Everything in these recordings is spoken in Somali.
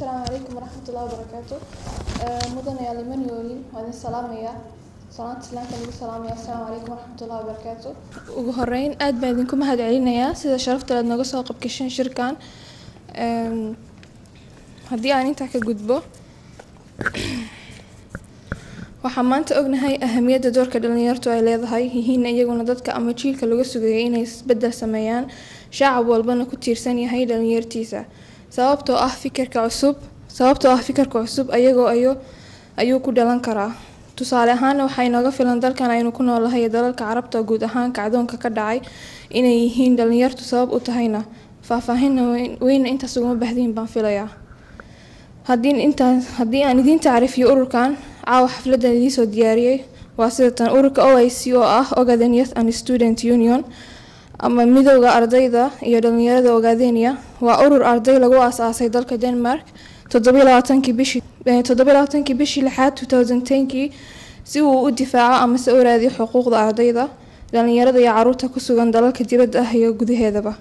السلام عليكم ورحمة الله وبركاته. مدن يا لمن يورين وأنا السلامية صلاة السلام عليكم السلام عليكم ورحمة الله وبركاته. وهرين أد بعدينكم هاد علينا يا سيدا شرفت لأن نقص قب كشين شركان هدي أنا تحكي جدبو waxaan maanta ognahay ahamiyada doorka dhalinyartu ay leedahay hiina iyaguna dadka ama jiilka laga sugayay inay isbedel sameeyaan shacab walbana ku tiirsan yahay dhalinyartiisa sababtoo ah fikirka cusub ayuu ku dhalan karaa tusaale ahaan waxay naga filan dalkan aynu ku noolahay dalalka carabta guud ahaan kacdoonka ka dhacay inay yihiin dhalinyartu sabab u tahayna faahfaahin weyn intaas uga baahdeen baan filayaa haddii aan idin taariifiyo ururkan caawa xafladan idin soo diyaariyay waa sidatan ururka OIC oo ah Ogaden Youth and Student Union ama midowga ardayda iyo dhalinyarada Ogaadeniya waa urur arday lagu aasaasay dalka Denmark 27 bishii 2010 si uu u difaaco ama si u raadiyo xuquuqda ardayda dhalinyarada iyo carruurta ku sugan dalalka dibadda ah iyo gudaheedaba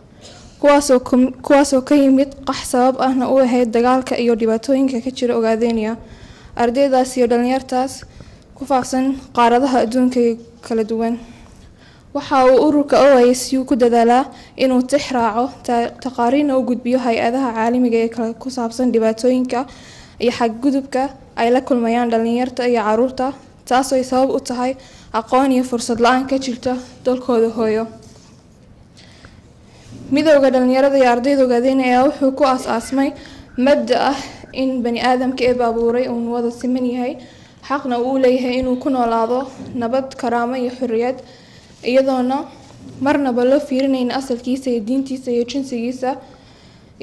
kuwaasoo ka yimid qax sabab ahna u ahayd dagaalka iyo dhibaatooyinka ka jira Ogaadeniya ardaydaas iyo dhalinyartaas ku faafsan qaaradaha adduunka kala duwan waxa uu ururka OIC ku dadaalaa inuu tixraaco taqaariin u gudbiyo hay'adaha caalamiga ee ku saabsan dhibaatooyinka iyo xadgudubka ay la kulmayaan dhalinyarta iyo carruurta taasoo ay sabab u tahay aqoon iyo fursad la'aan ka jirta dalkooda hooyo midowga dhalinyarada iyo ardayda Ogaadeniya wuxuu ku aasaasmay mabda ah in bani aadamka ee baabuuray uu wada siman yahay xaqna uu leeyahay inuu ku noolaado nabad karaamo iyo xurriyad iyadoona marnaba loo fiirinayn asalkiisa iyo diintiisa iyo jinsigiisa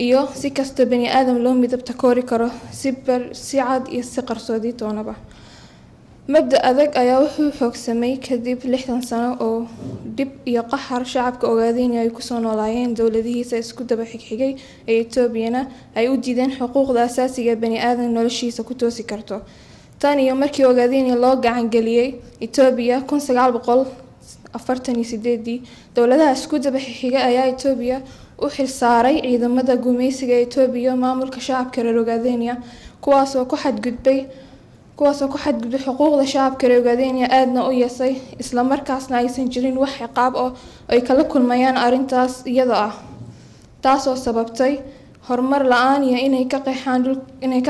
iyo si kasta bani aadam loo midabta koori karo si cad iyo si qarsoodi toonaba mabda adag ayaa wuxuu xoogsamay kadib 60 sano oo dib iyo qaxar shacabka Ogaadeniya ay ku soo noolaayeen dawladihiisa isku daba xigxigay ee Etoobiyana ay u diideen xuquuqda asaasiga bani aadam noloshiisa ku toosi karto tan iyo markii Ogaadeniya loo gacan galiyay Etoobiya 1948 dawladaha isku daba xigxigay ayaa Etoobiya u xil saaray ciidamada gumeysiga Etoobiya maamulka shacabka reer Ogaadeniya kuwaasoo ku xadgudbay xuquuqda shacabka reer Ogaadeniya aadna u yasay isla markaasna aysan jirin wax ciqaab oo ay kala kulmayaan arintaas iyada ah taasoo sababtay horumar la'aan iyo inay ka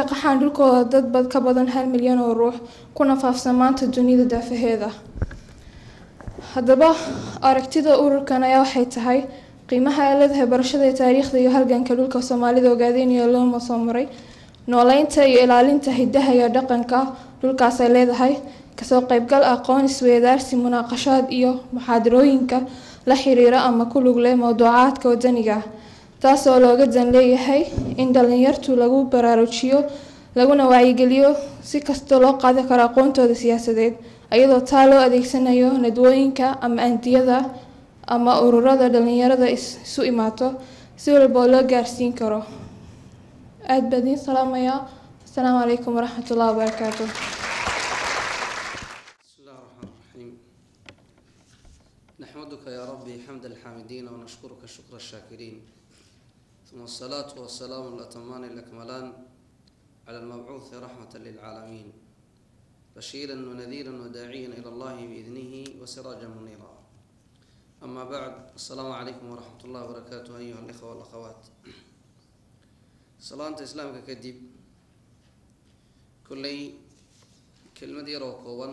qaxaan dhulkooda dad ka badan 1 milyan oo ruux kuna faafsan maanta dunida daafaheeda haddaba aragtida ururkan ayaa waxay tahay qiimaha ay leedahay barashada taariikhda iyo halganka dhulka Soomaalida Ogaadeniya loo soo maray nooleynta iyo ilaalinta hidaha iyo dhaqanka dhulkaas ay leedahay kasoo qaybgal aqoon isweydaarsi munaaqashaad iyo muxaadarooyinka la xiriira ama ku lug leh mowduucaadka wadaniga taasoo looga dan leeyahay in dhalinyartu lagu baraarujiyo laguna wacyigeliyo si kasta loo qaadi karo aqoontooda siyaasadeed iyadoo taa loo adeegsanayo nadwooyinka ama andiyada ama ururada dhalinyarada isu imaato si walba loo gaarsiin karo aad badin salaamaya assalaamu calaykum waraxmatullaahi wabarakaatuh bismillahir rahmanir rahiim nahmaduka ya rabbi hamdal hamidin wa nashkuruka shukra shakirin thumma as-salatu was-salamu al-atamman al-akmalan ala al-mab'uth rahmatan lil alamin bashiran wa nadhiran wa da'iyan ila Allah bi idnihi wa sirajan munira amma ba'd assalamu alaykum wa rahmatullahi wa barakatuh ayyuha al-ikhwa wal akhawat salaanta islaamka kadib kullay kelmad yar oo kooban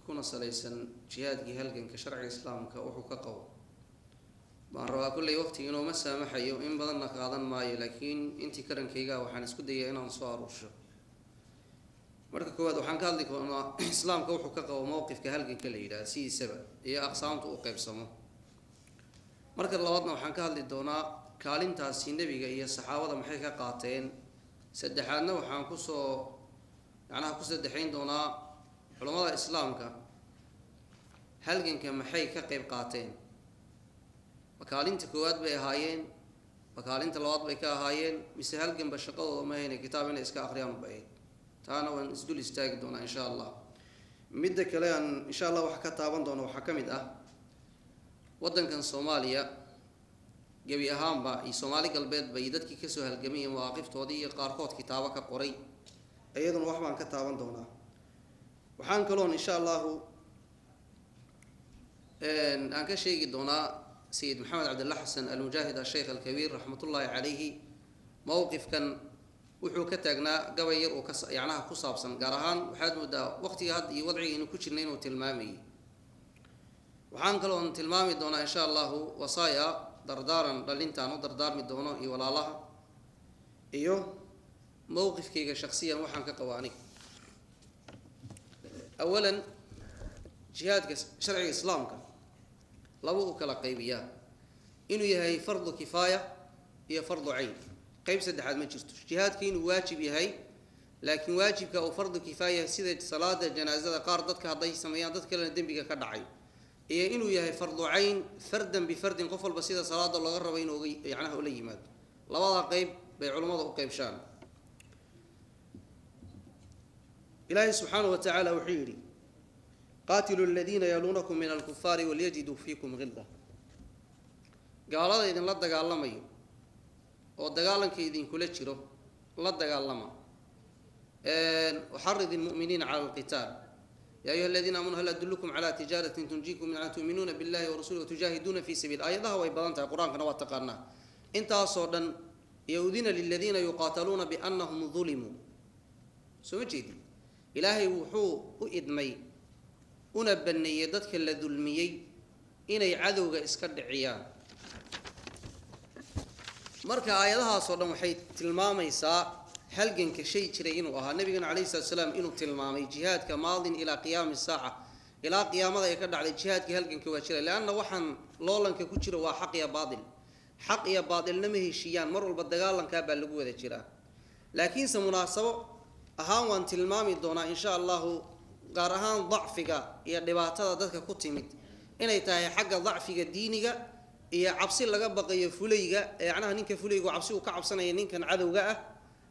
kuna salaysan jihaadkii halganka sharciga islaamka wuxuu ka qabo baan rabaa kullay waqti inuu ma saamaxayo in badanna qaadan maayo laakiin intii karankayga waxaan isku dayaa inaan soo aruursho marka koowaad waxaan ka hadli doonaa islaamka wuxuu ka qabo mowqifka halganka la yiraahdo sidiisaba iyo aqsaamta uu qaybsamo marka labaadna waxaan ka hadli doonaa kaalintaasi nabiga iyo saxaabada maxay ka qaateen saddexaadna waxaan ku saddexayn doonaa culimada islaamka halganka maxay ka qayb qaateen kaalinta koowaad bay ahaayeen kaalinta labaad bay ka ahaayeen mise halganba shaqadooda ma ahayn kitaab inay iska akhriyaan u baahay taana waan isdul istaagi doonaa insha Allah midda kale aan insha Allah wax ka taaban doono waxa kamid ah wadankan Soomaaliya gebi ahaanba iyo Soomaali galbeed bay dadkii ka soo halgamay mawaqiftoodii iyo qaarkood kitaabo ka qoray ayaduna wax baan ka taaban doonaa waxaan kaloon insha Allah aan ka sheegi doonaa Sayyid Maxamed Abdullah Hassan al-Mujahid al-Sheikh al-Kabir rahmatullahi alayhi mawqifkan wuxuu ka taagnaa gabay yar oo yacnaha ku saabsan gaar ahaan waxaad moodaa waqtiga hadda iyo wadciga inuu ku jirnay inuu tilmaamay waxaan kaloon tilmaami doonaa insha Allah wasaaya dardaaran dhalintaan u dardaarmi doono iyo walaalaha iyo mowqifkayga shakhsiyan waxaan ka qawaanay awalan jihaadka sharciga islaamka laba u kala qaybiyaa inuu yahay fardu kifaaya iyo fardu ayn qayb saddexaad ma jirto jihaadka inuu waajib yahay laakiin waajibka oo fardu kifaaya sida salaada janaazada qaar dadka haday sameeyaan dad kale dambiga ka dhacay iyo inuu yahay fardu ayn fardan bi fardin qof walba sida salaada looga rabo inuu yacnaha u la yimaado labada qayb bay culimadu u qaybshaan ilaahi subhanahu wa ta'ala wuxuu yiri qaatilu alladhina yalunakum min al-kuffari wal yajidu fiikum ghilza gaalada idin la dagaalamayo oo dagaalanka idin kula jiro la dagaalama وحرض المؤمنين على القتال يا أيها الذين آمنوا هل أدلكم على تجارة تنجيكم من أن تؤمنون بالله ورسوله وتجاهدون في سبيل آية ويبضانتها القرآن كنا واتقارنا انت أصلا يؤذن للذين يقاتلون بأنهم ظلموا سمجد إلهي وحو وإدمي ونبني يددك الذلمي إني عذوك إسكد عيان marka aayadahaas oo dhan waxay tilmaamaysaa halganka shay jiray inuu ahaa nabiga kaleey salaam inuu tilmaamay jihadka maadin ila qiyaam saaca ila qiyaamada ay ka dhacday jihadka halganka waa jiray laana waxaan loolanka ku jiro waa xaq iyo baadilna ma heshiyaan mar walba dagaalanka baa lagu wada jiraa laakiin se munaasabo ahaan waan tilmaami doonaa insha Allah gaar ahaan dhacfiga iyo dhibaatada dadka ku timid inay tahay xagga dhacfiga diiniga iyo cabsi laga baqayo fulayga yacnaha ninka fulaygu cabsi uu ka cabsanayo ninkan cadowga ah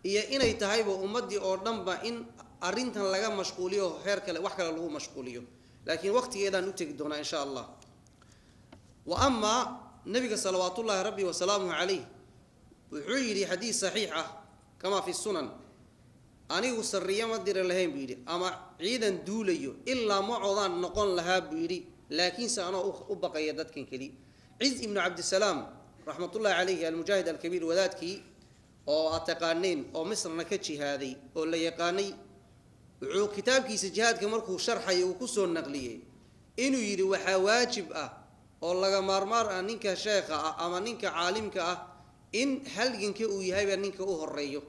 iyo inay tahayba ummadii oo dhanba in arintan laga mashquuliyo heer kale wax kale lagu mashquuliyo laakiin waqtigeedaan u tagi doonaa insha Allah wa amma nabiga sallallahu rabbi wa salaamuhu alayhi wuxuu yiri xadiis saxiix ah kama fi sunan anigu sarriya ma dir lahayn biiri ama ciidan duulayo illa ma codaan noqon lahaa biiri laakiin sa ana u baqaya dadkan kali عز ابن عبد السلام رحمة الله عليه المجاهد الكبير وذاتكي أو أتقانين أو مصرنا كتشي هذه أو اللي يقاني وعو كتابكي سجهاد كمركو شرحة يوكسو النقلية إنو يري وحواجب أو لغا مارمار نينك شيخة أما نينك عالمك إن هلقنك أو يهيب نينك أو الرئيو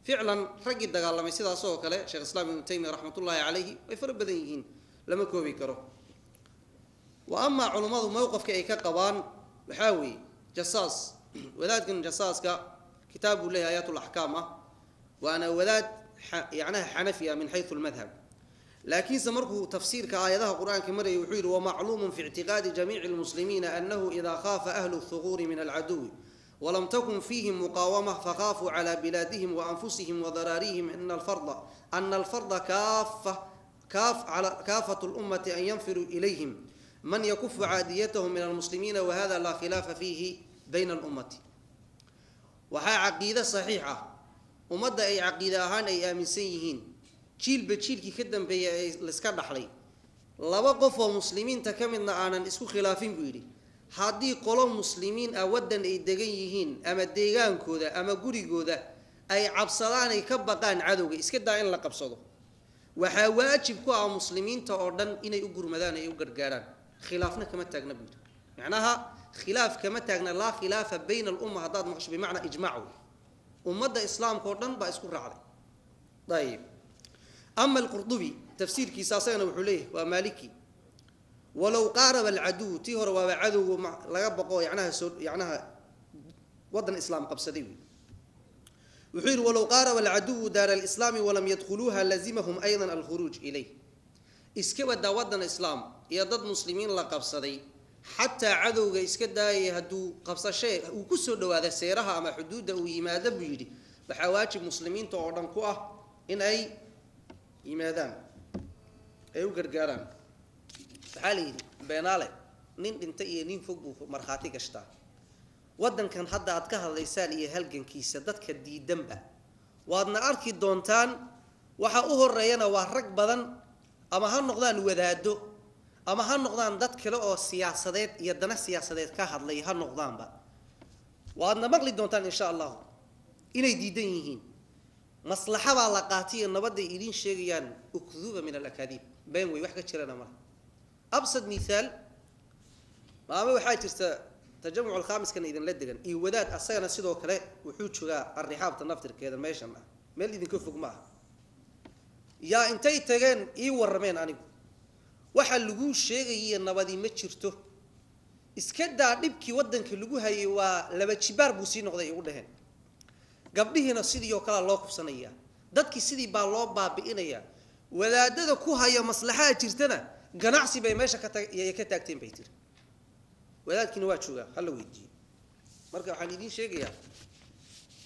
فعلا رقي الدقال لما يسيد أصوك له شيخ الإسلام ابن تيمية رحمة الله عليه ويفرق بدنيين لما كوبي كرو وأما علماء موقف كأي كقبان بحاوي جصاص وذات كان جصاص كتاب له آيات الأحكام وأنا وذات يعني حنفية من حيث المذهب لكن سمركه تفسير كآياتها القرآن كمرة يحيل ومعلوم في اعتقاد جميع المسلمين أنه إذا خاف أهل الثغور من العدو ولم تكن فيهم مقاومة فخافوا على بلادهم وأنفسهم وضراريهم أن الفرض كافة الأمة أن ينفروا إليهم من يكف عاديتهم من المسلمين وهذا لا خلاف فيه بين الأمة وها عقيدة صحيحة ومدى أي عقيدة هان أي آمنسيين جيل بجيل كي كدن بي لسكار دحلي لابا قفوا مسلمين تكملنا عنا اسكو خلافين بيري هادي قولوا مسلمين أودن أي دقيهين أما ديغان كودا أما قري كودا أي عبصدان أي كبقان عدوغي اسكد داين لقبصدو وها واجب كوا مسلمين تأردن إني أقر مدان أي أقر قاران خلافنا كما تاجنا بيته معناها خلاف كما تاجنا لا خلاف بين الأمة هذا مش بمعنى إجماعه ومدى إسلام كوردن بأسكر عليه طيب أما القرطبي تفسير كيساسين وحليه ومالكي ولو قارب العدو تهر وعدو لا يبقى يعناها وطن إسلام قبسديوي وحير ولو قارب العدو دار الإسلام ولم يدخلوها لزمهم أيضا الخروج إليه إسكوا دا وطن إسلام يضد مسلمين لا قبصدي حتى عدو إسكدا يهدو قبص شيء وكسر دو هذا سيرها أما حدود ويماذا بيجي بحواجب مسلمين تعرضن كوه إن أي يمادان أي وقرقاران حالي بيناله نين انتي نين فوق مرخاتي كشتا ودن كان حدا أتكهر ليسان إيه هلجن كيسة دتك دي دمبة وأدنا أركي دونتان وحقوه الريانة وحرق بدن أما هالنقدان ودادو أما هالنقدان دتك لو السياسات يدنا السياسات كهر لي هالنقدان بقى وأدنا مغلي دونتان إن شاء الله إني ديدينهين مصلحة على قاتية نبدأ إلين شيئا أكذوبة من الأكاذيب بين ويحكي شرنا مرة أبسط مثال ما هو حاجة تجمع الخامس كان إذا لدقن إيودات أصينا سيدو كلا وحوش الرحاب تنفتر كذا ما يشمع ما اللي نكفق معه يا أنتي تجن ورمين أنا وحل لجوش شيء هي النبضي متشرته إسكدا نبكي ودن كلجوها ولما تشبار بوسين نقضي يقولهن قبله هنا سيدي يوكل الله كفصنية دتك سيدي بالله بابئنيا ولا دده كوها يا مصلحة ترتنا جناعسي بيمشى يكتاكتين بيتر ولكن واتشوجا خلوا يجي مركب حنيدين شيء يا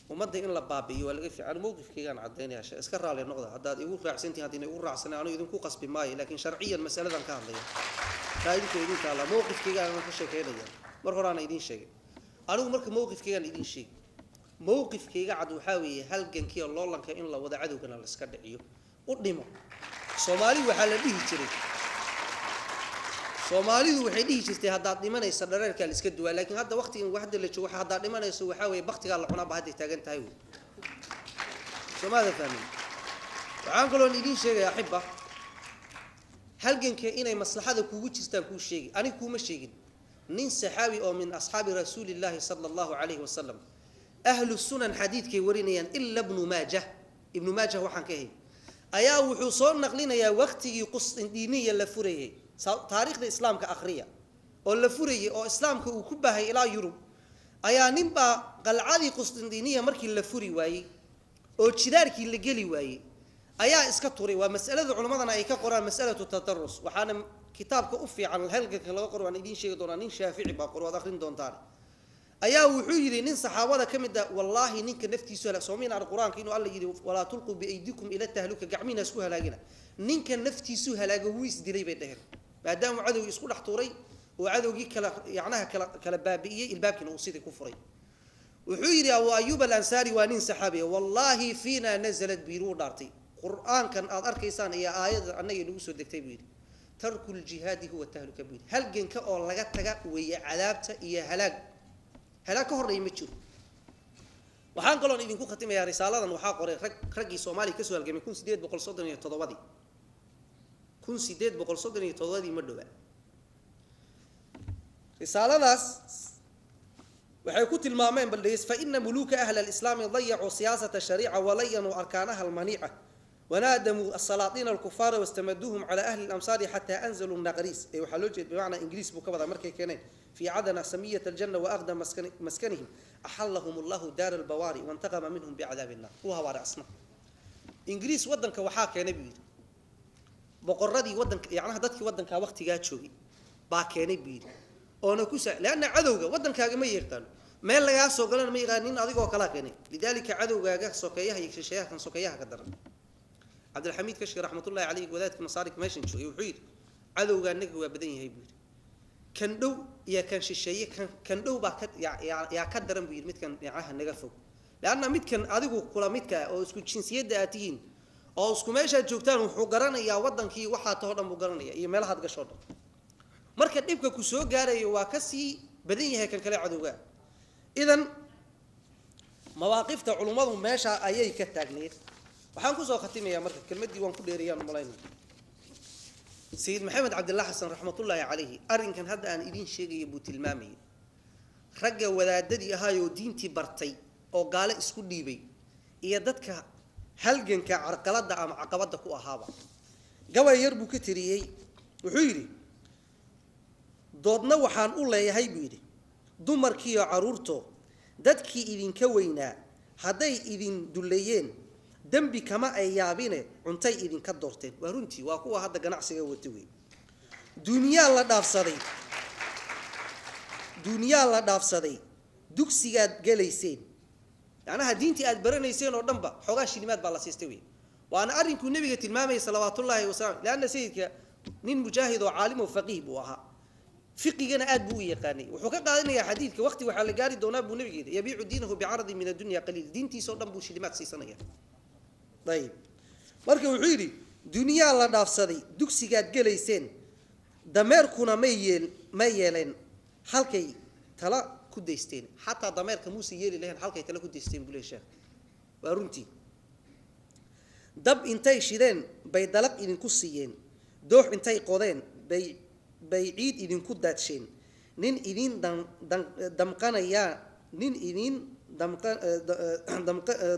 ومدة إن لبابي ولا في عن موقف كيان عدينا يا شيخ اسكر على النقطة هذا يقول راح سنتي هذين يقول راح سنة أنا يدين كوقس بماي لكن شرعيا مسألة كان ليه فايدك يدين كلا موقف كيان أنا كشيء كذا مرة أنا يدين شيء أنا مركب موقف كيان يدين شيء موقف كي قاعد وحاوي هل كان كي الله لك إن الله وضع عدو كان الاسكاد عيو قدمه صومالي وحال به تري صومالي وحديه تستي هذا دمنا يصدرنا كالاسكاد لكن هذا وقت واحد اللي تشوف هذا دمنا يسوي حاوي بختي قال لحنا بهذه تاجن تايو سماذا ثاني وعنقولون يدين شيء يا أحبة هل كان كي إني مصلحة كوجي تستان كوش شيء أنا كوم شيء نين صحابي أو من أصحاب رسول الله صلى الله عليه وسلم أهل السنن حديث كي ورينيان إلا ابن ماجه وحن كهي أيا وحصون نقلنا يا وقتي قسطنطينية لفوريه تاريخ الإسلام كأخرية أو لفوريه أو إسلام كوكبها إلى يوروب أيا نبى قلعة قسطنطينية مركي لفوري واي أو تشداركي اللي جلي واي أيا إسكتوري ومسألة علماءنا أي كقرآن مسألة التدرس وحنا كتاب كأوفي عن الهلقة كلا قرآن يدين شيء دونانين شافعي بقرآن داخلين دون تاني أيا وحيري نين صحابة كمدة والله نينك نفتي سؤال سومين على القرآن كأنه الله يجري ولا تلقوا بأيديكم إلى التهلكة قعمين سوها لاجنا نينك نفتي سوها لاجويس دلي بيدهن بعدام عدو يسقول حطوري وعدو جي كلا يعناها كلا بابية الباب كنا وصيد كفري وحيري أو أيوب الأنصاري ونين صحابي والله فينا نزلت بيرو دارتي قرآن كان أركيسان هي آية أن يلوسوا الدكتور ترك الجهاد هو التهلكة بيد هل جنك أو لقتك ويا عذابته يا هلاك هلاك هو الرئيم تشوف وحان قالوا إذا كنت ختم يا رسالة وحاقر رجي سومالي كسر الجميع كون سديد بقول صدرني التضوادي كون سديد بقول صدرني التضوادي مدوا رسالة ناس وحيكون المامين بالليس فإن ملوك أهل الإسلام ضيعوا سياسة الشريعة ولينوا أركانها المنيعة ونادموا السلاطين الكفار واستمدوهم على أهل الأمصار حتى أنزلوا النغريس أي وحلوجة بمعنى إنجليز بكبر مركي كنين في عدن سمية الجنة وأخذ مسكنهم أحلهم الله دار البواري وانتقم منهم بعذاب النار وهو رأسنا إنجليز ودن كوحاك يا نبي بقردي ودن يعني هدتك ودن كوقت جات شوي باك يا نبي أنا كوسع لأن عدوجا ودن كاجمي يقتل ما اللي ياسو قالنا ما يغنين أضيق وكلاك يعني لذلك عدوجا جا سوكيها يكشيها كان سوكيها قدر عبد الحميد كشك رحمة الله عليه وذلك مصارك ماشين شو يوحيد عدوجا نجوا بدين هي بير كان دو يا كان شيء كان دو باك يا كدرن بير مت كان يعها نجفو لأن مت كان أديكو كلا مت كا أو سكو جنسية داتين أو سكو ماشى جوكتان وحجرنا يا ودن كي واحد تهرب مجرنا يا مال هاد قشور مركز نبكي كسوق جاري وكسي بدين هي كان كلا عدوجا إذن مواقف علماء ماشى أيي كتاجنير وحنكو سو ختمي يا مركز كلمة دي وانكو ديريان ملاين سيد محمد عبد الله حسن رحمة الله عليه أرين كان هذا أن إدين شيء يبوت المامي رجع ولادتي هاي ودينتي برتي أو قال اسكت ديبي يدتك هل جنك عرقلات أم عقباتك وأهابا جوا يربو كتيري وحيري ضدنا وحان أولا يهاي بيري دمر كي عرورته دتك إذن كوينا هداي إذن دليين دنبي كما أيابينه عنتي إذن كدورتين ورنتي وأقوى هذا جناعسي وتوي دنيا الله داف صدي دكسيات جليسين يعني هدينتي أدبرنا يسين ودنبا حقاش كلمات بالله سيستوي وأنا أرنك النبي المامي صلوات الله وسلامه لأن سيدك نين مجاهد وعالم وفقيه بوها فقهنا آد بو يقاني وحكا قادنا يا حديث وقت وحال قاري دونا بو نبي يبيع دينه بعرض من الدنيا قليل دينتي صدام بو شلمات سيسانية طيب مركب وحيري دنيا الله نافسدي دوكسيغاد جليسين دميركونا ميلين حلقي تلا كديستين حتى دميرك موسى يلي لهن حلقي تلا كديستين بوليشا وارنتي دب انتي شيدين بيدلق إذن كسيين دوح انتي قودين بيعيد إذن كداتشين نين إذن دمقانيا نين إذن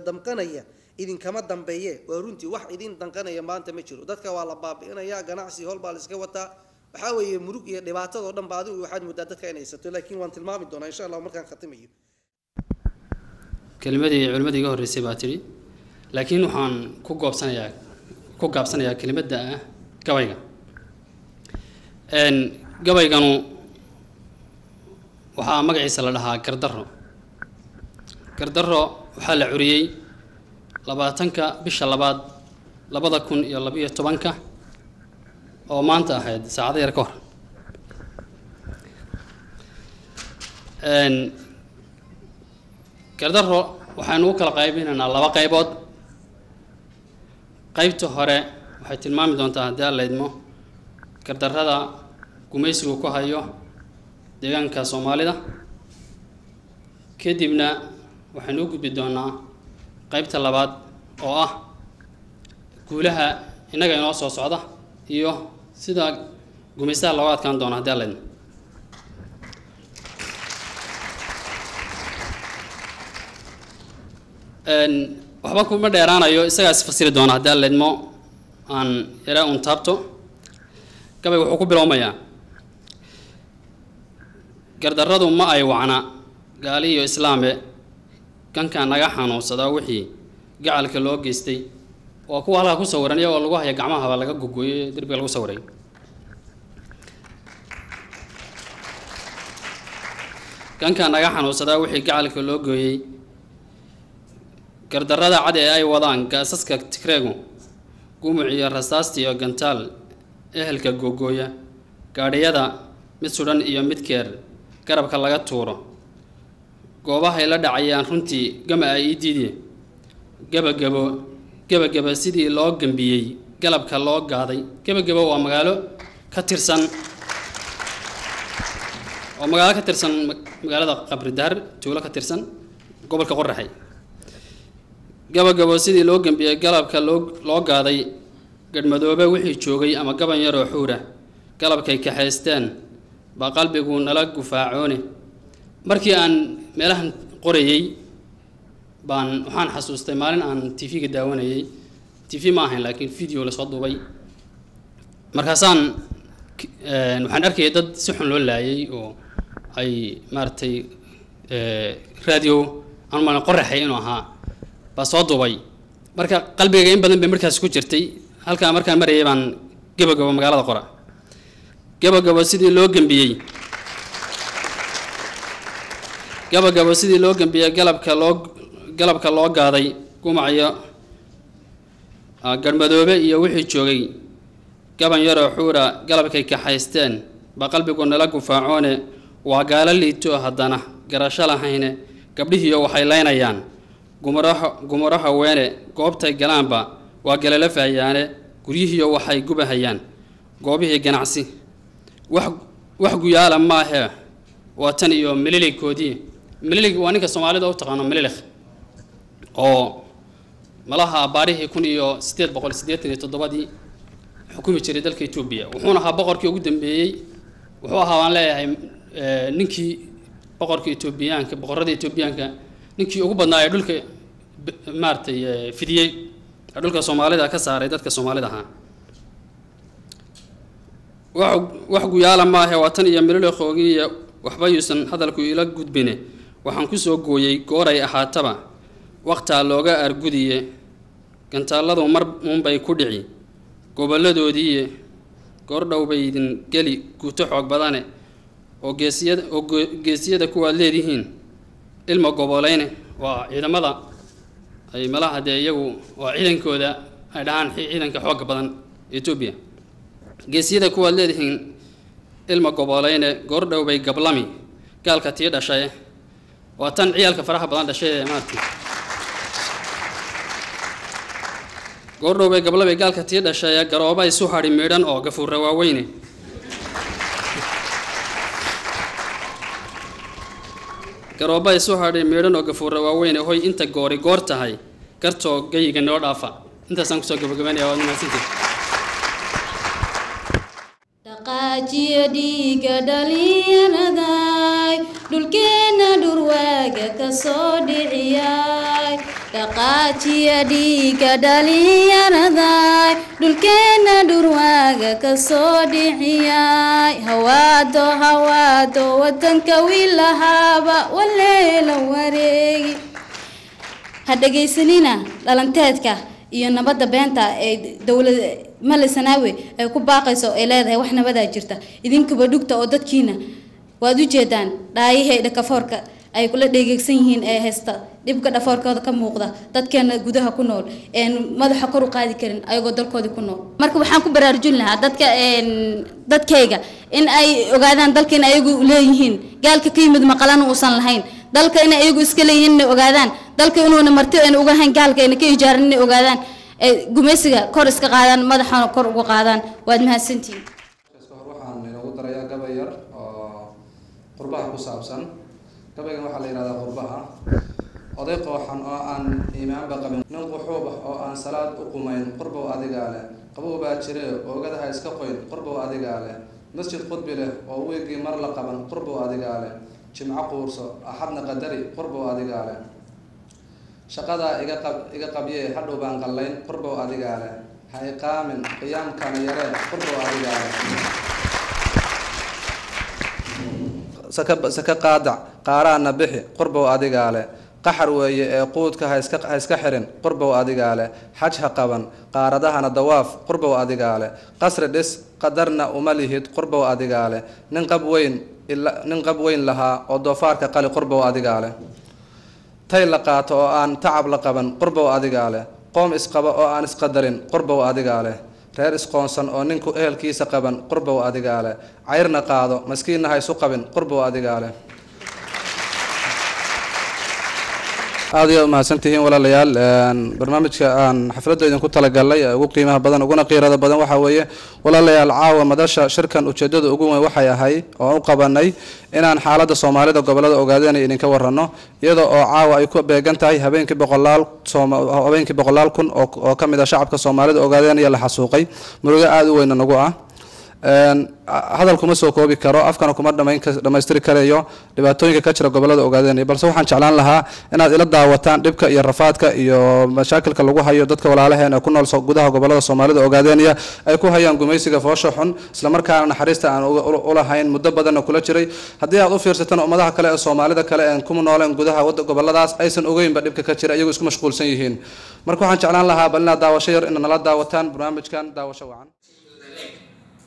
دمقانيا إذن كما دمبيه ورنتي واحد إذن دمقانيا ما أنت مشرو دتك والله باب أنا يا جناحسي هول بالسكوتا وحاول مروق دبعته ودم بعده وواحد مدتك أنا يستو لكن وانت المام الدون إن شاء الله مركان ختميه كلمة علماء جوهر السباتري لكن وحن كوجاب سنة كلمة ده قوية إن قوية كانوا وحا مقعي سلالها كردرو وحال عريي لباتنك بش لبدا كن يلا بيه طبانك أو ما أنت أحد ساعة يركور إن كردرو وحنوك القايبين أنا لبا قايبود qaybta hore waxay tilmaami doontaa hadii la idmo kardarrada gumaysigu ku hayo deegaanka Soomaalida kadibna waxaan u gudbi doonaa qaybta labaad oo ah guulaha inaga inoo soo socda iyo sida gumaysiga loo adkaan doono hadii la idmo waxba kuma dheeraanayo isagaas fasiri doona hadii la idmo aan yara un taabto gabay wuxuu ku bilowmayaa gardarradu ma ay wacna gaali iyo islaame kanka naga xanuunsada wixii gacalka loo geystay oo kuwa halka ku sawiran iyagoo lagu haya gacmaha laga gogooyay darbiga lagu sawiray kanka naga xanuunsada wixii gacalka loo gooyay gardarrada cad ee ay wadaan gaasaska Tigreegu gumuciyo rasaasti iyo gantaal ehelka gogooya gaadhiyada mid sudan iyo mid keer garabka laga tuuro goobaha la dhacayaan runtii gama ay diideen gabagaba sidii loo gambiyay galabka loo gaaday gabagaba waa magaalo ka tirsan magaalada Qabri Daar tuulo ka tirsan gobolka Qorraxay gabagabo sidii loo gambiyay galabka loo gaaday gadmadoobe wixii joogay ama gaban yar oo xuura galabkay ka haysteen ba qalbigu nala gufaacoone markii aan meelahan qorayay baan waxaan xasuustay maalin aan TV-ga daawanayay TV ma ahayn laakiin video la soo duubay markaasaan waxaan arkay dad si xun loo laayay oo ay maartay radio aan ma qorraxay inuu ahaa soo duubay marka qalbiga in badan bay markaas ku jirtay halka markaan marayay baan gabagabo magaalada Qora gabagabo sidii loo gambiyay galabka loo gaaday gumaciyo garmadoobe iyo wixii joogay gaban yar oo xuura galabkay ka haysteen ba qalbigu nala gufaacoone waa gaala liito haddana garasho lahayne gabdhihiyo waxay leynayaan gumaraha weene goobtay galaanba waa galala faayaane guryihiyo waxay gubahayaan goobihii ganacsi wax guyaala maahe waa tan iyo mililikoodii mililig waa ninka Soomaalida u taqaano mililig oo malaha baarihii 1887 xukumi jiray dalka Itoobiya wuxuuna ahaa boqorkii ugu dambeeyay wuxuu ahaa aan leeyahay ninkii boqorkii Itoobiyaanka boqorada Itoobiyaanka ninkii ugu badnaa ee dhulka maartay fidiyay dhulka Soomaalida ka saaray dadka Soomaalida ahaa wax guyaala maahe watan iyo milil khoogiya waxba yuusan hadalku ila gudbine waxaan ku soo gooyay gooray ahaataba waqta looga argudiye gantaaladu mar bay ku dhici goboladoodii goordhow bay idin gali guuto xoog badane oo geesiyada kuwa leedihiin ilmo gobolayne waa ciidamada ay malaha iyagu waa ciidankooda ay dhahan ciidanka xoog badan Itoobiya geesiyada kuwa leedihiin ilma goboleyne goordhow bay gablami gaalka tii dhashay waa tan ciyaalka faraha badan dhashay maartii goordhow bay gablami gaalka tii dhashay garooba isu hadhi meedhan oo gafuurra waaweyne garooba isu hadhi meedhan oo gafuurra waaweyne hoy inta goori goor tahay gartoo gayiga noo dhaafa intaasaan kusoo gabagabeynaya waa mahadsantihiin dhaqaajiya dhiiga dhalinyaraday dhulkeena dhurwaaga ka soo dhiciyay dhaqaajiya dhiiga dhalinyaraday dhulkeena dhurwaaga ka soo dhiciyay hawaado hawaado wadanka wiilahaaba waleela wareegi ha dhagaysanina dhalanteedka iyo nabadda beenta ee dawladda Mali Zanaawi ay ku baaqayso ay leedahay wax nabadaa jirta idinkuba dhugta oo dadkiina waad u jeedaan dhaayahay dhakafoorka ay kula dheegaysan yihiin ee haysta dhibka dhafoorkooda ka muuqda dadkeena gudaha ku nool ee madaxa kor u qaadi karin ayagoo dalkoodii ku nool marka waxaan ku baraarujin lahaa dadkayga in ay ogaadaan dalkeena ayagu leeyihiin gaalka ka yimid maqalan uusan lahayn dalka in ayagu iska leeyihiin ogaadaan dalka inuuna marti aan uga hayn gaalka in ka ijaarin ogaadaan gumeysiga kor iska qaadaan madaxana kor ugu qaadaan waad mahadsantihiin waxaan inagu darayaa gabay yar oo qurbaha ku saabsan gabaygan waxaa la yidhahdaa qurbaha oday qooxan oo aan iimaanba qabin nin quxuub ah oo aan salaad u qumayn qurbow adigaa leh qabow baa jire oogadaha iska qoyn qurbow adigaa leh masjid qudbi leh oo weygii mar la qaban qurbow adigaa leh jimco quurso axadna qadari qurbow adigaa leh shaqadaa iga qabye hadhow baan qallayn qurbow adigaa leh ha iqaamin qiyaamkana yaree qurbow adigaa leh saka qaadac qaaraana bixi qurbow adigaa leh qaxar weeye ee quudka ha iska xirin qurbow adigaa leh xaj ha qaban qaaradahana dawaaf qurbow adigaa leh qasri dhis qadarna uma lihid qurbow adigaa leh nin qab weyn lahaa oo doofaarka qali qurbow adigaa leh tay la qaato oo aan tacab la qaban qurbow adigaa leh qoom isqaba oo aan isqadarin qurbow adigaa leh reer isqoonsan oo ninku ehelkiisa qaban qurbow adigaa leh cayrna qaado maskiinna ha isu qabin qurbow adigaa leh aad iyo mahadsantihiin walaalayaal barnaamijka aan xafladda idinku talagalnay ugu qiimaha badan uguna qiirada badan waxaa weeye walaalayaal caawa madasha shirkan ujeedada ugu weyn waxay ahay oo u qabanay inaan xaaladda soomaalida gobolada ogaadeenay idinka warrano iyada oo caawa ay ku beegan tahay habeenkii boqolaal kun oo ka mid ah shacabka soomaalida ogaadeenaya la xasuuqay murugo aada u weyna nagu ah hadal kuma soo koobi karo afkana kuma dhammaystiri karayo dhibaatooyinka ka jira gobolada ogaadeenaya balse waxaan jeclaan lahaa inaad ila daawataan dhibka iyo rafaadka iyo mashaakilka lagu hayo dadka walaalaheen ee ku nool gudaha gobolada soomaalida ogaadeenaya ay ku hayaan gumaysiga foosha xun islamarkaana naxariista aan ulahayn muddo badanna kula jiray haddii aad u fiirsatan ummadaha kale ee soomaalida kale ee kuma nooleen gudaha goboladaas aysan ogeynba dhibka ka jira iyagu isku mashquulsan yihiin marka waxaan jeclaan lahaa bal inaad daawasho yar ina nala daawataan barnaamijkan daawasho wacan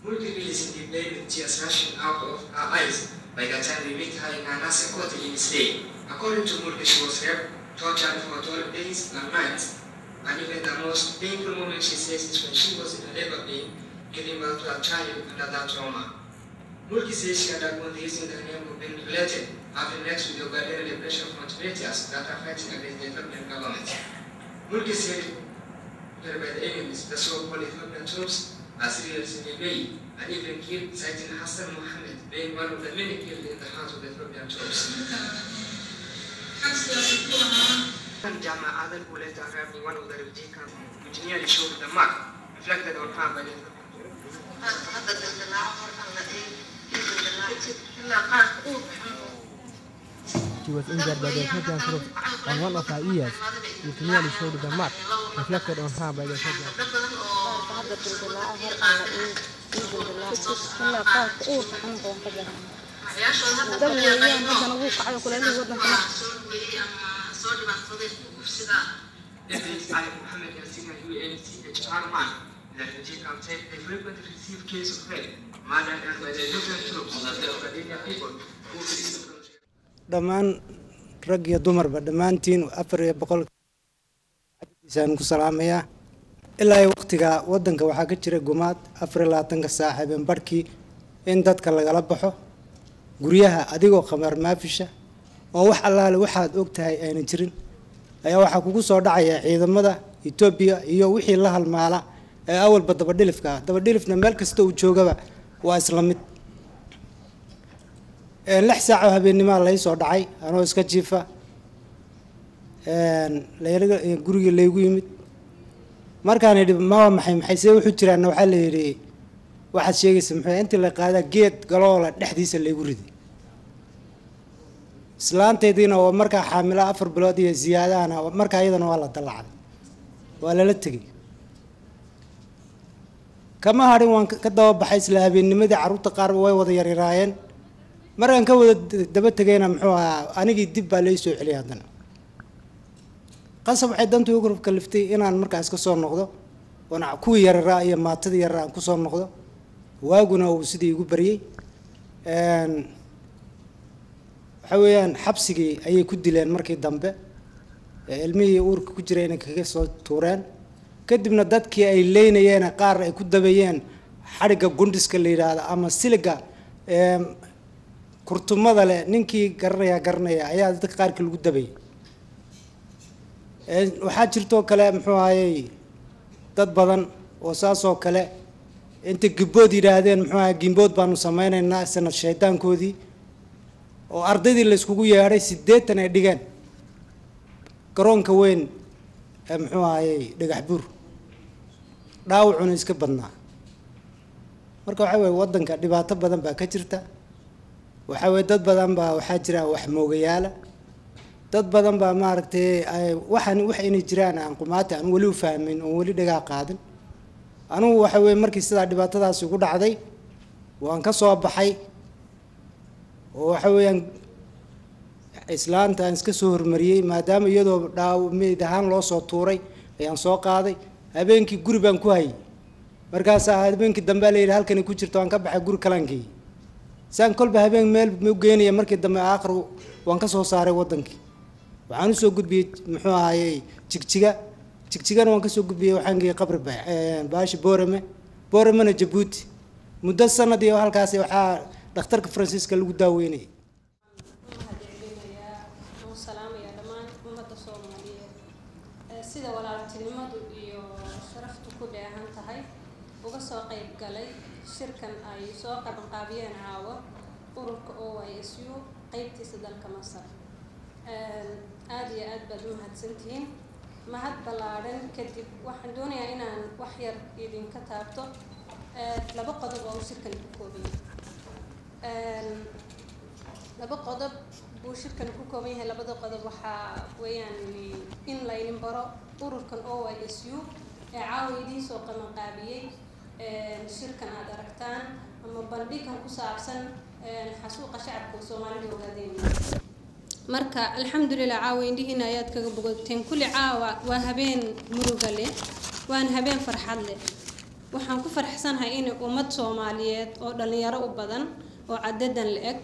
Multi-release played with tears rushing out of her eyes by the time we met her in an Nasa court in his day. According to Multi, she was raped, tortured for 12 days and nights. And even the most painful moment she says is when she was in a labor pain, giving birth to a child under that trauma. Multi says she undergone this in the name of being related, having next with the Ogaden Liberation Front veterans that are fighting against the Ethiopian government. Multi said by the enemies, the so-called Ethiopian troops, as leaders in the Bay, and even killed Sayyidina Hassan Mohammed, being one of the many killed in the hands of the Ethiopian troops. Jama Adel, who later arrived in one of the refugee camps, which nearly showed the mark reflected on her by the She was injured by the Ethiopian troops on one of her ears, which nearly showed the mark reflected on her by the Ethiopian troops. dhammaan rag iyo dumarba dhammaantiin 400 ku salaamayaa ilaa waqtiga wadanka waxaa ka jira gumaad 24 saac habeen barkii in dadka lagala baxo guryaha adigoo khamar maafisha oo wax allaale waxaad ogtahay ayna jirin ayaa waxaa kugu soo dhacaya ciidamada Ethiopia iyo wixii la halmaala ee awalba dabadhilifna meel kasta uu joogaba waa isla mid 6 saac oo habeenimo la soo dhacay anoo iska jiifa guriga laygu yimid markaan idhi ma maxay see wuxuu jiraan waxa la yiri waxaad sheegaysaa maxay inta la qaada geed galoola dhexdiisa laygu riday islaanteediina oo markaa xaamila 4 bilood iyo ziyaadana markaa iyadana waa la dalacday waa la tagay kama harin waan ka daba baxay isla habeennimadii carruurta qaar way wada yaryaraayeen markaan ka wada daba tagayna muxuu ahaa anigii dib baa lay soo celiyay haddana qasab waxay dantu ugu kaliftay inaan markaas ka soo noqdo wana kuwii yararaa iyo maatadii yaraa ku soo noqdo waaguna uu sidii igu bariyay waxa weeyaan xabsigii ayay ku dileen markii dambe ilmihii uurka ku jiray inay kaga soo tuureen kadibna dadkii ay leynayeen qaar ay ku dabayeen xariga gundiska la yiraahdo ama siliga kurtumada leh ninkii garanaya ayaa dadka qaarkii lagu dabayay waxaa jirto kale muxuu ahaayay dad badan oo saasoo kale inta gibbood yiraahdeen muxuu ahaayay gimbood baanu sameynaynaa sanad shaydaankoodii oo ardaydii la iskugu yeeray 80 ay dhigeen garoonka weyn ee muxuu ahaayay dhagax buur dhaawacuna iska badnaa marka waxa weeye wadanka dhibaato badan baa ka jirta waxa weeye dad badan baa waxa jira wax moogayaala dad badan baa maaragtay waxaan wax inay jiraan aan qumaata aan wali u fahmin oo wali dhagaa qaadin anigu waxa weeye markii sida dhibaatadaas ugu dhacday waan ka soo baxay oo waxa weeyaan islaanta aan iska soo hormariyay maadaama iyadoo meed ahaan loo soo tuuray ayaan soo qaaday habeenkii guri baan ku hayay markaas habeenkii dambe la yiri halkan ku jirto aan ka baxay guri kalankii saan kolba habeen meel ma geenaya markii dambe aakhir waan ka soo saaray wadankii waxaan soo gudbiyay muxuu ahaayay jigjigana waan ka soo gudbiyay waxaan geeyay qabri baashi boorame Djibouti muddo sanad iyo halkaas waxa dhakhtarka Francisca lagu daaweynay sida walaaltinimadu iyo sharaftu ku dheehan tahay uga soo qayb galay shirkan ay soo qabanqaabiyeen caawa ururka OYSU qaybtiisa dalka Masar aad iyo aad baad u mahadsantihiin mahad ballaaran kadib waxaan doonayaa inaan wax yar idinka taabto 2 qodob oo shirkan ku kooban yahay 2 qodob buu shirkan ku kooban yahay 2 qodob waxa weeyaan in la idin baro ururkan OYSU ee caawidii soo qabanqaabiyay shirkan aad aragtaan ama bandhigan ku saabsan xasuuqa shacabka Soomaaliyeed oo gaadeen marka alxamdulillah caawindihiina ayaad kaga bogoteen kulli caawa waa habeen muruga leh waan habeen farxad leh waxaan ku faraxsanahay in ummad Soomaaliyeed oo dhalinyaro u badan oo cadadan la-eg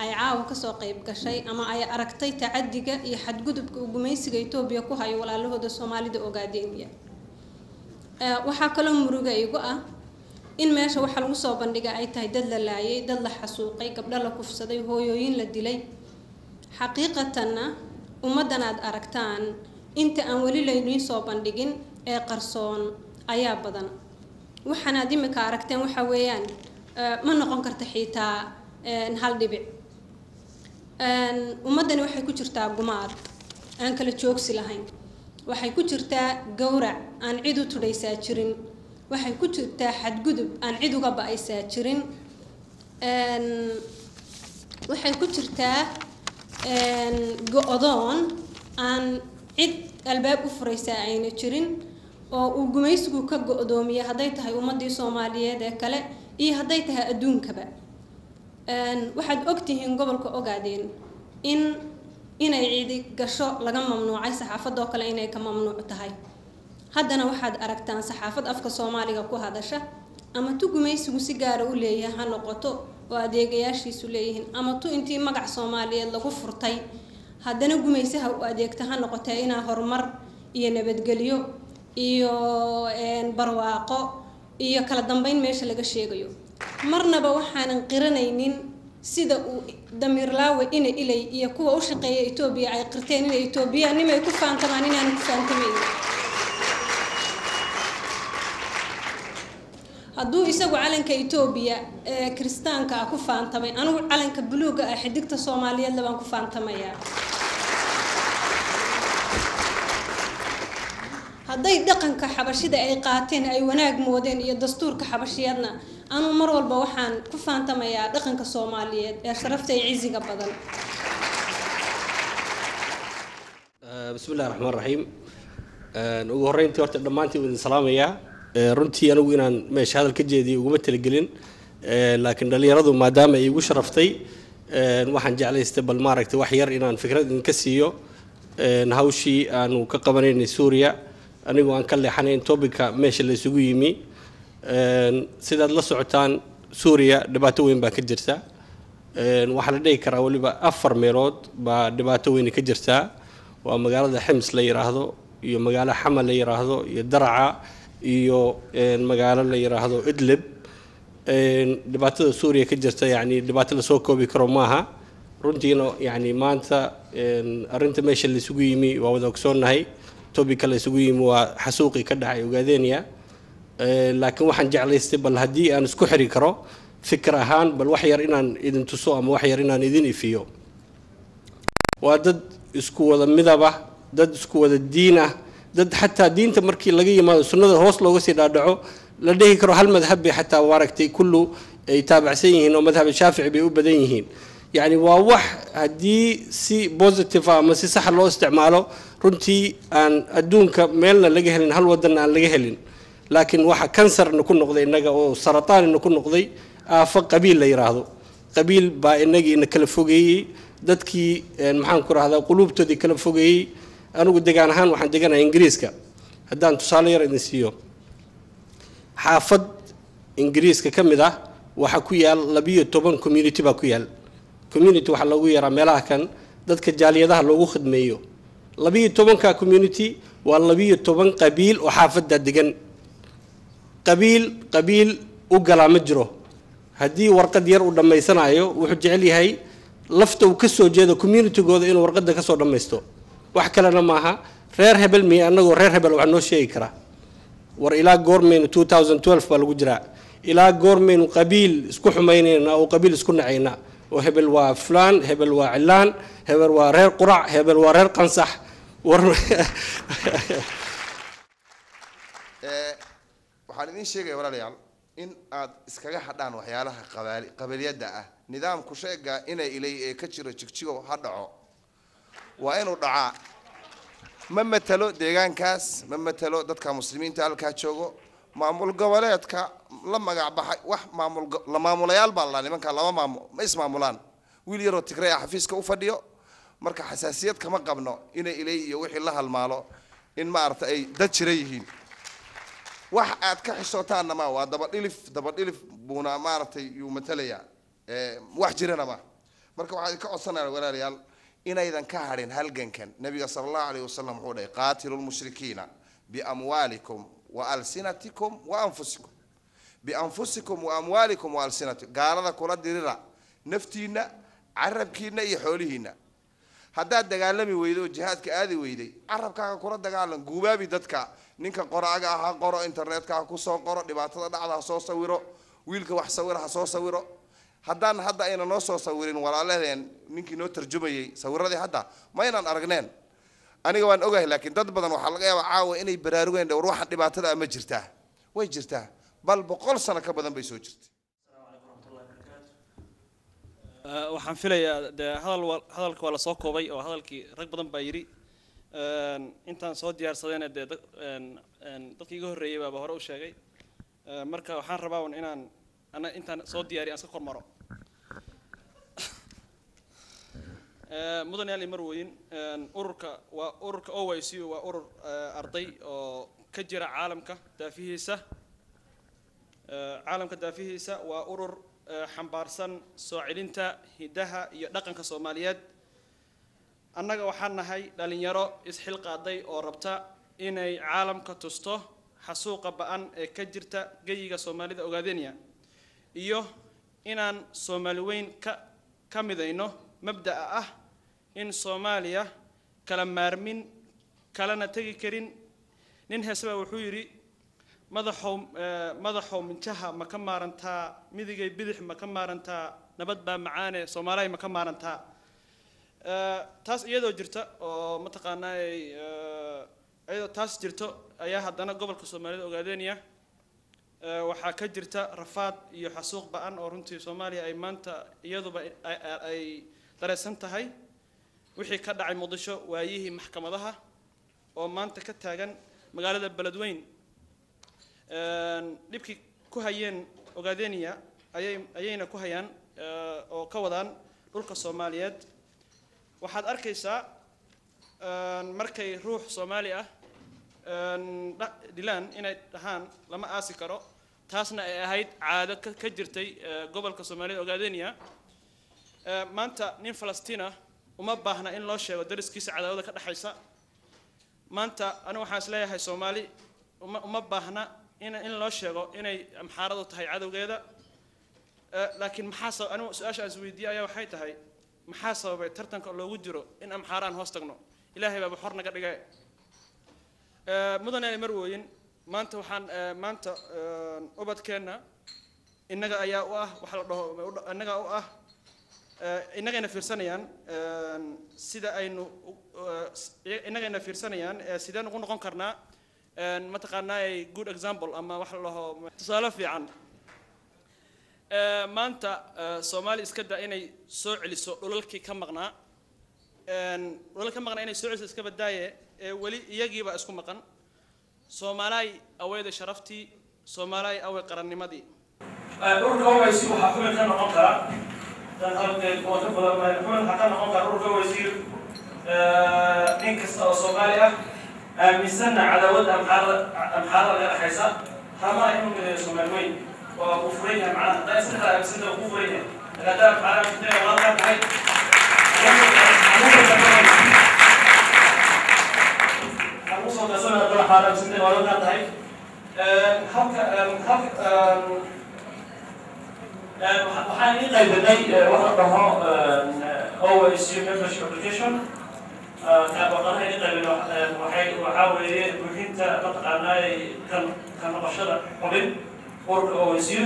ay caawa ka soo qayb gashay ama ay aragtay tacadiga iyo xadgudubka uu gumaysiga Itoobiya ku hayo walaalahooda Soomaalida oo gaadeenaya waxa kale muruga igu ah in meesha waxa lagu soo bandhigay ay tahay dad la laayay dad la xasuuqay gabdho la kufsaday hooyooyin la dilay xaqiiqatan ummadan aad aragtaan inta aan wali leeyahay soo bandhigin ee qarsoon ayaa badan waxaan aad imika aragteen waxa weeyaan ma noqon karta xitaa hal dhibic ummadani waxay ku jirtaa gumaad aan kala joogsi lahayn waxay ku jirtaa gowrac aan cid u tudhaysaa jirin waxay ku jirtaa xadgudub aan cid uga ba'aysaa jirin waxay ku jirtaa go'doon aan cid albaab u furaysaa ayna jirin oo uu gumaysigu ka go'doomiya hadday tahay ummadii Soomaaliyeed ee kale iyo hadday tahay adduunkaba waxaad ogtihiin gobolka ogaadeen inay cidi gasho laga mamnuucay saxaafadoo kale inay ka mamnuuc tahay haddana waxaad aragtaan saxaafad afka Soomaaliga ku hadasha ama tu gumaysigu si gaar ah u leeyahay ha noqoto oo adeegayaashiisu leeyihiin ama tu intii magac Soomaaliyeed lagu furtay haddana gumaysaha u adeegta ha noqotay inaa horumar iyo nabadgelyo iyo barwaaqo iyo kala dambeyn meesha laga sheegayo marnaba waxaanan qiranaynin sida uu damiir laawe ina ilay iyo kuwa u shaqeeya Itoobiya ay qirteen in Itoobiya nimay ku faantamaan inaan ku faantamayn hadduu isagu calanka Itoobiya ee kristaanka ku faantamay anigu calanka buluuga ah xidigta Soomaaliyeed labaan ku faantamaya hadday dhaqanka xabashida ay qaateen ay wanaag moodeen iyo dastuurka xabashiyadna anu mar walba waxaan ku faantamayaa dhaqanka Soomaaliyeed ee sharafta iyo ciziga badan bismillaahir rahmaanir rahiim ugu horeyntii horta dhamaantii waan salaamayaa runtii anigu inaan meesha hadal ka jeediyo ugu talagelin laakiin dhalinyaradu maadaama ay igu sharaftay waxaan jeclaystay bal maaragtay wax yar inaan fikrad idin ka siiyo hawshii aanu ka qabanaynay Suuriya anigu aan ka leexanayn topica meesha la isugu yimi sidaad la socotaan Suuriya dhibaato weyn baa ka jirta waxa la dhigi karaa waliba 4 meelood baa dhibaato weyn ka jirta waa magaalada Hims la yiraahdo iyo magaalada Hamal la yiraahdo iyo Darca iyo magaalo la yiraahdo Idlib dhibaatada Suuriya ka jirta yani dhibaato la soo koobi karo maaha runtiina yani maanta arinta meesha la isugu yimi waa wada ogsoonahay topic la isugu yimi waa xasuuqi ka dhacay Ogaadeniya laakiin waxaan jeclaystay bal hadii aan isku xiri karo fikir ahaan bal wax yar inaan idin tuso ama wax yar inaan idin ifiyo waa dad isku wada midaba dad isku wada diin ah dad xataa diinta markii laga yimaado sunnada hoos looga sii dhaadhaco la dhihi karo hal madhab bay xataa waaragtay kullu ay taabacsan yihiin oo madhab Shaafici bay u badan yihiin يعني waa hadii si positive ama si sax loo isticmaalo runtii aan adduunka meelna laga helin hal wadan aan laga helin laakiin waxa kansar ku noqday inaga oo sarataan ku noqday aafa qabiil la yiraahdo qabiil baa inaga in kala fogeeyay dadkii maxaan ku raahdaa qulubtoodii kala fogeeyay anigu deegaan ahaan waxaan deeganahay Ingiriiska haddaan tusaale yar idin siiyo xaafad Ingiriiska kamid ah waxa ku yaal 12 community baa ku yaal community waxa lagu yaraa meelaha kan dadka jaaliyadaha loogu khidmeeyo 12 ka community waa 12 qabiil oo xaafada degan qabiil u gala ma jiro hadii warqad yar u dhameysanayo wuxuu jecel yahay lafta uu ka soo jeedo community gooda inuu warqada ka soo dhameysto wax kale maaha reer hebel mi anagu reer hebel waxa noo sheegi kara war ilaa goormeen 2012 baa lagu jiraa ilaa goormeen qabiil isku xumeynayna oo qabiil isku nacayna وهبل وفلان هبل وعلان هبل ورير قرع هبل ورير قنصح waxaan idin sheegay walaalayaal in aad iskaga xadaan waxyaalaha qabaliyada ah nidaamku sheega inay ilay ka jiro jigjigo ha dhaco waa inuu dhacaa ma matalo deegaankaas ma matalo dadka muslimiinta halka joogo maamul goboleedka la magac baxay wax maamulayaal baa la nimanka laba ma ismaamulaan wiil yar oo Tigray xafiiska u fadhiyo marka xasaasiyad kama qabno inay ilay iyo wixii la halmaalo in ma arta ay dad jira yihiin wax aad ka xisootaan ma waa daba dhilif buuna ma artay yu matalaya wax jirana ma marka waxa ka codsanaa walaalayaal inaydan ka harin halgankan nabiga sallallahu alayhi wasallam wuxuu dhahay qaatilul mushrikiina bi amwalikum وألسنتكم وأنفسكم بأنفسكم وأموالكم وألسنتكم قالنا كلا ديرنا نفتينا عربكينا يحولينا هذا دجالمي ويدو جهاد كأذي ويدي عرب كا كلا دجالن جوابي دتك نينك قراءة ها قراء إنترنت كا كوسا قراء دبعتنا على صوص صوره ويلك وحصوره صوص صوره هذا أين نص صورين ولا لين نينك نو ترجمة صوره دي هذا ما ينان أرجنين aniga waan ogahay laakiin dad badan waxa laga yaabaa caawa inay baraarugeen ruuxa dhibaatada ama jirtaa way jirtaa bal 100 sano ka badan bay soo jirtay waxaan filayaa hadalka waa la soo koobay oo hadalkii rag badan baa yiri intaan soo diyaarsadayna dadkii iga horeeyay baa hore u sheegay marka waxaan rabaa inaan intaan soo diyaariyo aan iska kormaro mudan yaali marweyn ururka OIC waa urur arday oo ka jira caalamka daafihiisa waa urur xambaarsan soo celinta hidaha iyo dhaqanka Soomaaliyeed annaga waxaan nahay dhalinyaro isxil qaaday oo rabta inay caalamka tusto xasuuqa ba'an ee ka jirta geyiga Soomaalida Ogaadeniya iyo inaan Soomaali weyn ka midayno mabda'a ah in Soomaaliya kala maarmin kalana tagi karin nin heesaba wuxuu yiri madaxow mintaha ma ka maarantaa midigay bidix ma ka maarantaa nabad baa macaane Soomaaliya ma ka maarantaa taas iyadoo jirta oo mataqaanaa iyadoo taas jirto ayaa haddana gobolka Soomaalida Ogaadeniya waxaa ka jirta rafaad iyo xasuuq ba'an oo runtii Soomaaliya ay maanta iyaduba ay dareysan tahay wixii ka dhacay Muqdisho waayihii maxkamadaha oo maanta ka taagan magaalada Beledweyne dhibkii ku hayeen Ogaadeniya ayayna ku hayaan oo ka wadaan dhulka Soomaaliyeed waxaad arkaysaa markay ruux Soomaali ah dilaan inay dhahaan lama aasi karo taasna ay ahayd caado ka jirtay gobolka Soomaalida Ogaadeniya maanta nin Falastina uma baahna in loo sheego dariskiisa cadaawada ka dhaxaysa maanta anigu waxaan isleeyahay Soomaali uma baahna in loo sheego inay amxaaradu tahay cadowgeeda laakiin maxaa anigu su'aasha is weydiiyay waxay tahay maxaa sababay tartanka loogu jiro in amxaaraan hoos tagno ilaahay baa xor naga dhigay mudane marwooyin maanta waxaan maanta ubadkeena innaga ayaa u ah waxa la dhaho innaga u ah innagayna fiirsanayaan sida aynu innagayna fiirsanayaan sideen ugu noqon karnaa mataqaanaa good example ama wax la dhaho tusaale fiican maanta Soomaali iska daa inay soo celiso dhulalkii ka maqnaa inay soo celiso iska badaaye wali iyagiiba isku maqan Soomaaliy awayda sharaftii Soomaaliy away qarannimadii dhulka waysi waxa xubin ka noqon kara dan halkay oo ka badan xubin waxa ka noqon kara dhulka waysi in kasta oo Soomaali ah aaminsan cadaawad amxaarada laga dhaxaysa hama inuu Soomaali weyn وكفرية معنا لا يستطيع بسنة وكفرية الأداء معنا كفرية وغلقة بحيث حموصة وكسونا الدولة معنا بسنة وغلقة بحيث وحان يقعد لدي وحده OSU membership application كان وقتها يقعد وحاول بحيث نطقنا كان نقشر حبين work OSU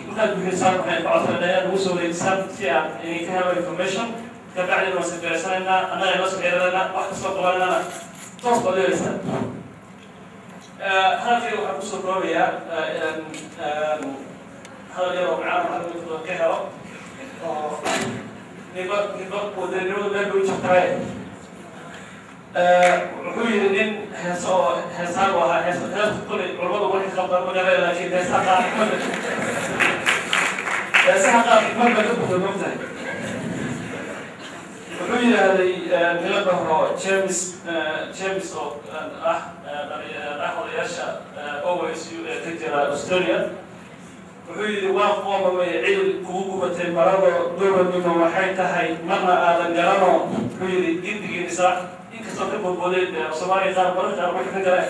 waxaad bixisaan waxay codsanayaa lagu soo wareegsaan si aan idinka helo information ka bacdina waan sifeysanaynaa annaga inoo soo xiriiranaa wax kastoo qabanana toos baad leedaysaan hadalkayga waxaan kusoo koobayaa hadal yar oo macaan waxaa ka helo oo niba wadanimadu meel bay u jirtaay wuxuu yidhi nin heesaan u ahaa heesta kulay culamadu waxay qabtaan magaalada laakiin heesaha qaar xikmad baa ka buuxda moogtahay wuxuu yidhaahday nila bahro James oo ah odayaasha OSU ee ka jira Australia wuxuu yidhi waa qoomamay ciil kugu gubatay marado dowladnimo waxay tahay marna aadan garano wuxuu yidhi gidigii israac inkastoo ka boodbooday Soomaaliya qaar badan qaar wax ka galeen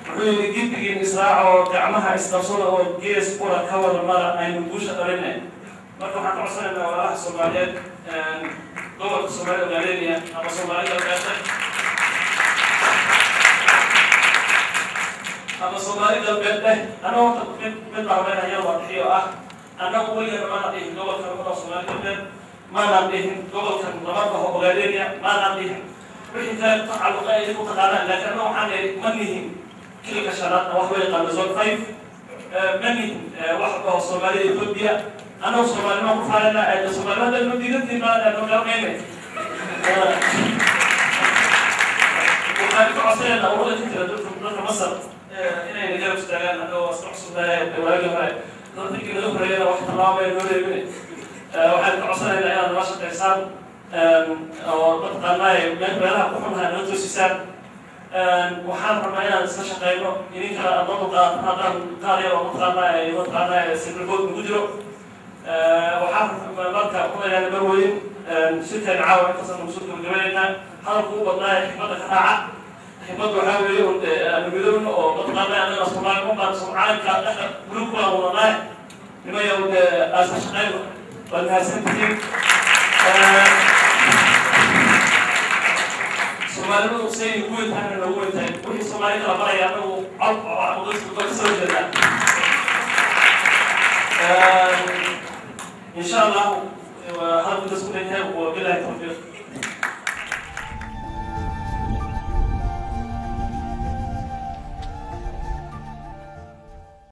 wuxuu yidhi gidigii israac oo gacmaha isqabsada oo gees qura ka wada mara aynu guusha dhalinay marka waxaan ka codsanaynaa walaalaha Soomaaliyeed gobolka Soomaalida Ogaadeniya ama Soomaalida galbeed ama Soomaalida galbeed anoo mid baahanaya wadaxiyo ah annagu weligeena maana dhihin gobolka Soomaalida galbeed maana dhihin gobolkan labada Ogaadeniya maana dhihin wixii kale tacalluqa ay ku taqaanaan laakiin annagu waxaan manihin kilka shanaad wax way qaadaan zone 5 manihin wax oo Soomaalida Itoobiya annagu Soomaalida ku faanana ay Soomaalida la diidantii maana annagu garanayna waxaan ka codsanaynaa ururada ka jira dadka Masar inay nagarab istaagaan annagoo socodsudaaya dawladda hore dadkii laga horeeyana wax tallaabay loo leeyahay waxaan ka codsanaynaa inaad nala shaqaysaan oo mataqaanaa meelaha ku xunha nala toosisaan waxaan rabnaa inaan iska shaqeyno idinkana adoodu haddaan qaar yar oo mataqaanaa sirrigood nagu jiro waxaan marka kulayaan marweyn shirkan caawa intaasaan nagu soo gabagabaynaynaa hadalku u badnaa xikmadda ka raaca حكمت وحاول المدن وقطعنا أن الصومال مقام سمعان كأخر بلوكنا والله لما يود أساس خير والناس تجيب Somaalidu say ku intaan lagu weytay wixii Soomaalida la baray anagu cod soo jeeda insha Allah hal muddo isku leeyahay oo bilaay tawfiiq